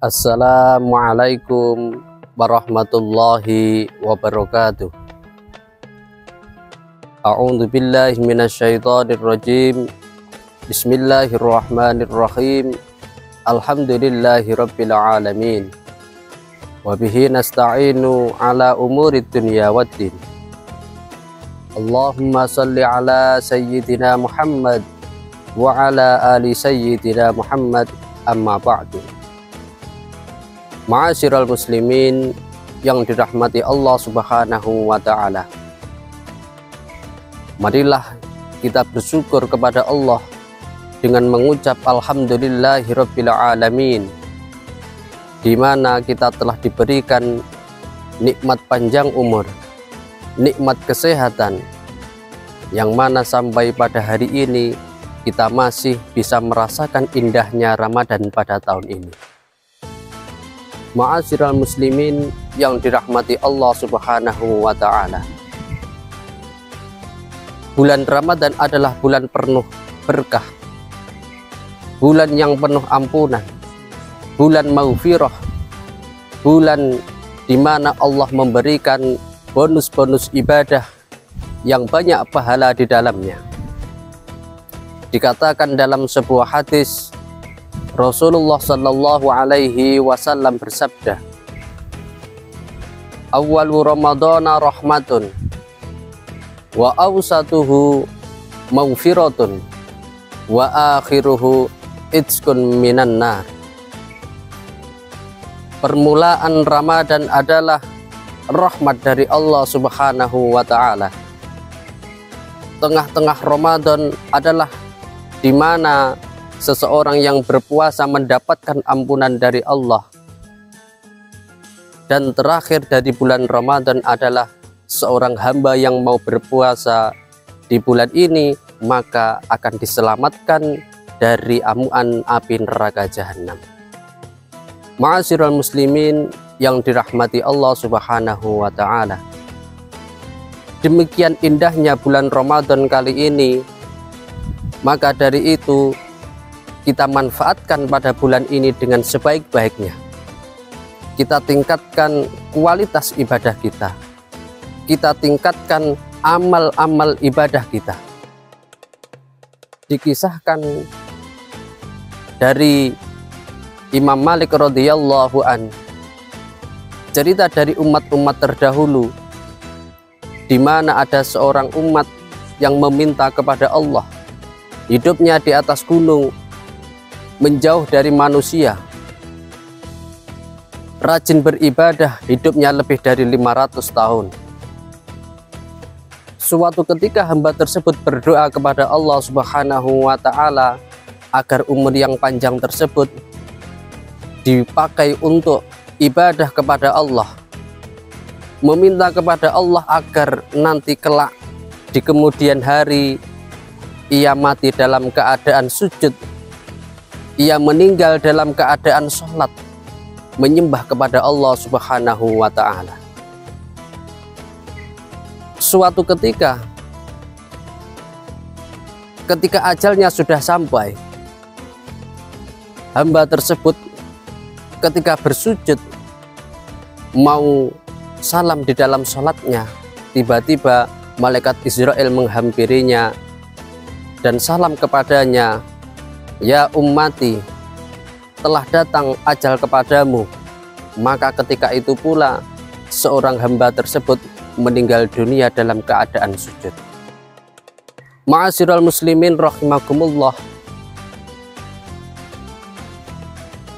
Assalamualaikum warahmatullahi wabarakatuh. A'udzu billahi minasyaitonir rajim. Bismillahirrahmanirrahim. Alhamdulillahirabbil alamin. Wa bihi nasta'inu ala umurid dunya waddin. Allahumma shalli ala sayyidina Muhammad wa ala ali sayyidina Muhammad, amma ba'du. Ma'asyiral muslimin yang dirahmati Allah Subhanahu wa ta'ala, marilah kita bersyukur kepada Allah dengan mengucap alhamdulillahirabbil alamin, di mana kita telah diberikan nikmat panjang umur, nikmat kesehatan, yang mana sampai pada hari ini kita masih bisa merasakan indahnya Ramadan pada tahun ini. Ma'asyiral muslimin yang dirahmati Allah Subhanahu wa ta'ala, bulan Ramadan adalah bulan penuh berkah, bulan yang penuh ampunan, bulan maghfirah, bulan di mana Allah memberikan bonus-bonus ibadah yang banyak pahala di dalamnya. Dikatakan dalam sebuah hadis, Rasulullah Sallallahu Alaihi Wasallam bersabda, "Awwalu Ramadana rahmatun, wa awsatuhu maghfiratun, wa akhiruhu itqun minan nar." Permulaan Ramadan adalah rahmat dari Allah Subhanahu wa ta'ala. Tengah-tengah Ramadan adalah di mana seseorang yang berpuasa mendapatkan ampunan dari Allah, dan terakhir dari bulan Ramadan adalah seorang hamba yang mau berpuasa di bulan ini maka akan diselamatkan dari amuan api neraka jahanam. Ma'asyiral muslimin yang dirahmati Allah Subhanahu wa ta'ala, demikian indahnya bulan Ramadan kali ini, maka dari itu kita manfaatkan pada bulan ini dengan sebaik-baiknya. Kita tingkatkan kualitas ibadah kita, kita tingkatkan amal-amal ibadah kita. Dikisahkan dari Imam Malik radhiyallahu an, cerita dari umat-umat terdahulu, di mana ada seorang umat yang meminta kepada Allah, hidupnya di atas gunung, menjauh dari manusia, rajin beribadah, hidupnya lebih dari 500 tahun. Suatu ketika hamba tersebut berdoa kepada Allah Subhanahu wa ta'ala agar umur yang panjang tersebut dipakai untuk ibadah kepada Allah, meminta kepada Allah agar nanti kelak di kemudian hari ia mati dalam keadaan sujud, ia meninggal dalam keadaan sholat, menyembah kepada Allah Subhanahu wa ta'ala. Suatu ketika ajalnya sudah sampai, hamba tersebut ketika bersujud mau salam di dalam sholatnya, tiba-tiba malaikat Israel menghampirinya dan salam kepadanya, "Ya ummati, telah datang ajal kepadamu." Maka ketika itu pula seorang hamba tersebut meninggal dunia dalam keadaan sujud. Ma'asyiral muslimin rahimakumullah,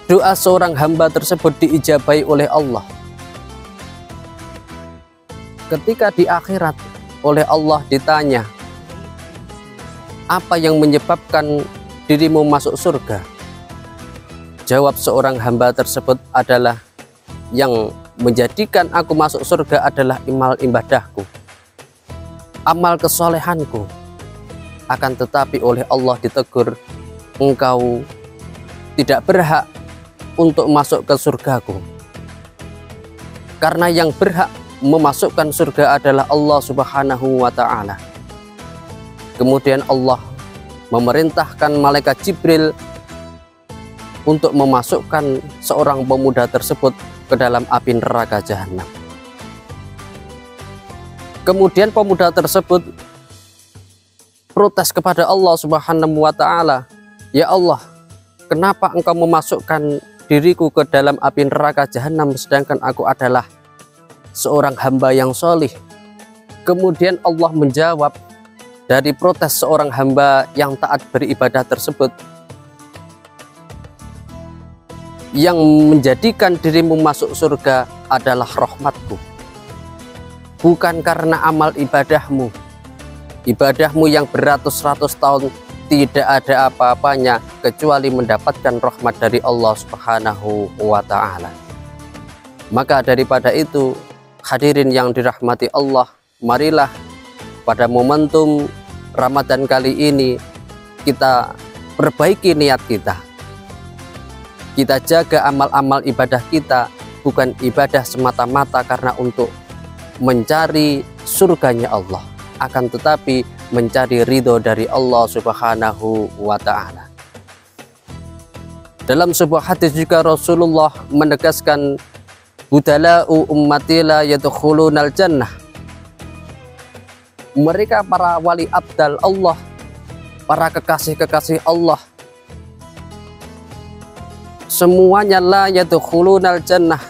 doa seorang hamba tersebut diijabahi oleh Allah. Ketika di akhirat oleh Allah ditanya, "Apa yang menyebabkan dirimu masuk surga?" Jawab seorang hamba tersebut adalah, "Yang menjadikan aku masuk surga adalah amal ibadahku, amal kesolehanku." Akan tetapi oleh Allah ditegur, "Engkau tidak berhak untuk masuk ke surgaku, karena yang berhak memasukkan surga adalah Allah Subhanahu wa ta'ala." Kemudian Allah memerintahkan malaikat Jibril untuk memasukkan seorang pemuda tersebut ke dalam api neraka jahanam. Kemudian pemuda tersebut protes kepada Allah Subhanahu wa Ta'ala, "Ya Allah, kenapa engkau memasukkan diriku ke dalam api neraka jahanam sedangkan aku adalah seorang hamba yang solih?" Kemudian Allah menjawab dari protes seorang hamba yang taat beribadah tersebut, "Yang menjadikan dirimu masuk surga adalah rahmatku, bukan karena amal ibadahmu. Ibadahmu yang beratus-ratus tahun tidak ada apa-apanya kecuali mendapatkan rahmat dari Allah Subhanahu wa Ta'ala." Maka daripada itu, hadirin yang dirahmati Allah, marilah pada momentum Ramadan kali ini kita perbaiki niat kita. Kita jaga amal-amal ibadah kita, bukan ibadah semata-mata karena untuk mencari surganya Allah, akan tetapi mencari ridho dari Allah Subhanahu wa Ta'ala. Dalam sebuah hadis juga Rasulullah menegaskan, "Budala'u ummati la yadkhulunal jannah." Mereka para wali abdal Allah, para kekasih-kekasih Allah, semuanya la yadkhulunal jannah,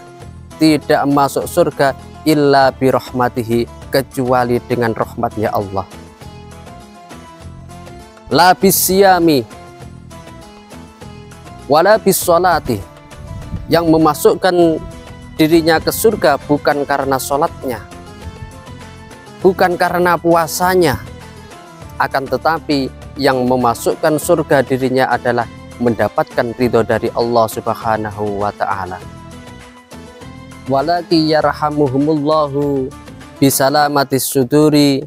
tidak masuk surga illa birahmatihi, kecuali dengan rahmatnya Allah. La bisyami wala bisolati, yang memasukkan dirinya ke surga bukan karena sholatnya, bukan karena puasanya, akan tetapi yang memasukkan surga dirinya adalah mendapatkan ridho dari Allah Subhanahu wa Ta'ala. Walaki yarhamuhumullahu bisalamatis suduri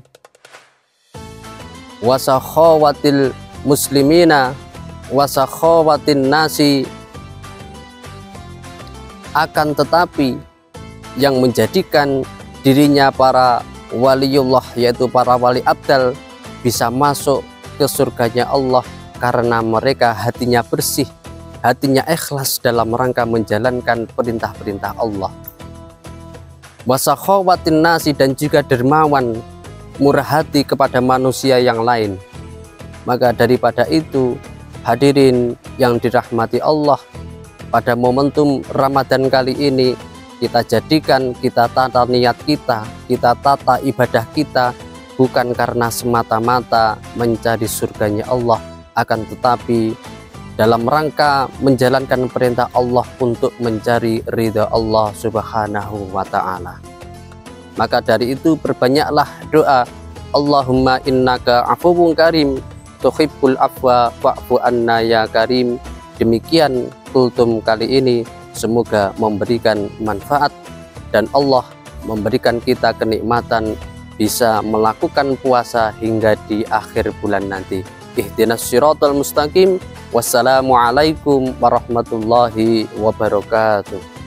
wasakhawatil muslimina wasakhawatin nasi. Akan tetapi yang menjadikan dirinya para waliullah, yaitu para wali abdal, bisa masuk ke surganya Allah karena mereka hatinya bersih, hatinya ikhlas dalam rangka menjalankan perintah-perintah Allah. Wasakhawatin nasi, dan juga dermawan, murah hati kepada manusia yang lain. Maka daripada itu, hadirin yang dirahmati Allah, pada momentum Ramadan kali ini kita jadikan, kita tata niat kita tata ibadah kita bukan karena semata-mata mencari surganya Allah, akan tetapi dalam rangka menjalankan perintah Allah untuk mencari ridha Allah Subhanahu wa Ta'ala. Maka dari itu perbanyaklah doa, Allahumma innaka afuwun karim tuhibbul afwa fa'fu anna ya karim. Demikian kultum kali ini, semoga memberikan manfaat dan Allah memberikan kita kenikmatan bisa melakukan puasa hingga di akhir bulan nanti. Ihdinas siratal mustaqim. Wassalamualaikum warahmatullahi wabarakatuh.